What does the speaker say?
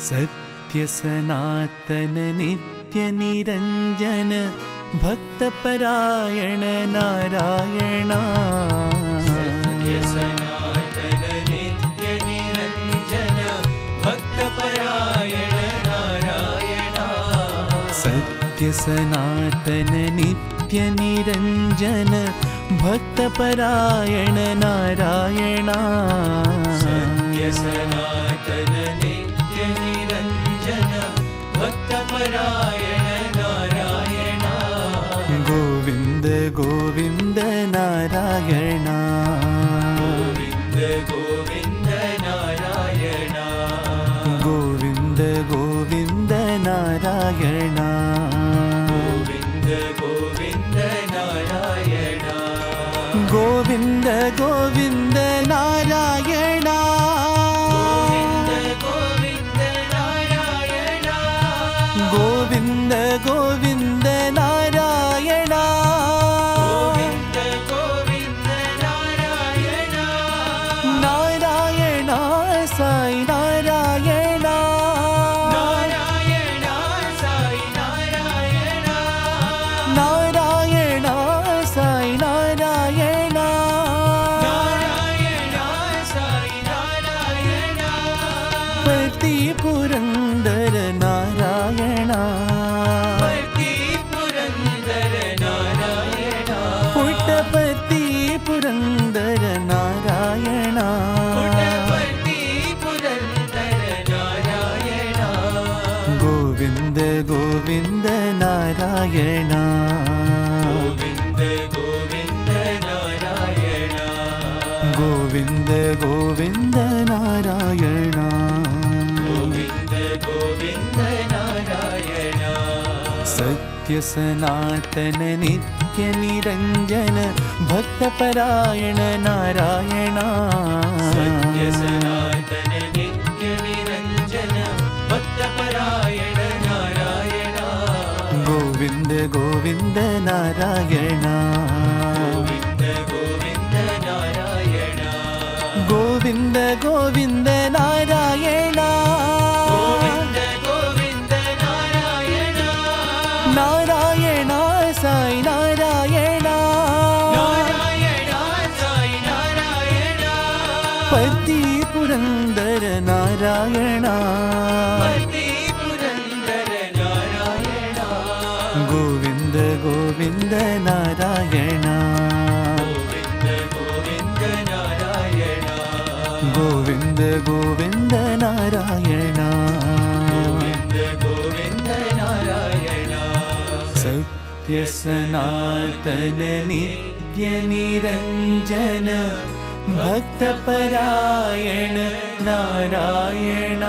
सत्य सनातन नित्य निरंजन भक्तपरायण नारायण। सत्य सनातन नित्य निरंजन भक्तपरायण नारायण। सत्य सनातन नित्य निरंजन भक्तपरायण नारायण। सत्य सनातन नित्य निरंजन भक्तपरायण नारायण। गोविंद गोविंद नारायण। गोविंद गोविंद नारायण। गोविंद गोविंद नारायण। गोविंद गोविंद नारायण। गोविंद गोविंद नारायण। गोविंद गोविंद नारायण। गोविंद गोविंद नारायण। गोविंद गोविंद नारायण। नारायण साई नारायण। नारायण साई नारायण। नारायण साई नारायण। नारायण साई नारायण। पति पुरंदर नारायण। पति पुरंदर नारायण। पुट्टपति पुरंदर नारायण। पुट्टपति पुरंदर नारायण। गोविंद गोविंद नारायण। गोविंद गोविंद नारायण। गोविंद गोविंद नारायण। गोविंद गोविंद नारायण। सत्य सनातन नित्य निरंजन भक्तपरायण नारायण। सत्य सनातन नित्य निरंजन भक्तपरायण नारायण। गोविंद गोविंद नारायण। गोविंद गोविंद नारायण। गोविंद गोविंद नारायण। गोविंद गोविंद नारायण। नारायण साई नारायण। नारायण साई नारायण। पति पुरंदर नारायण। पति पुरंदर नारायण। गोविंद गोविंद नारायण। गोविंद गोविंद नारायण। गोविंद गोविंद नारायण। गोविंद गोविंद नारायण। सत्य सनातन नित्य निरंजन भक्तपरायण नारायण।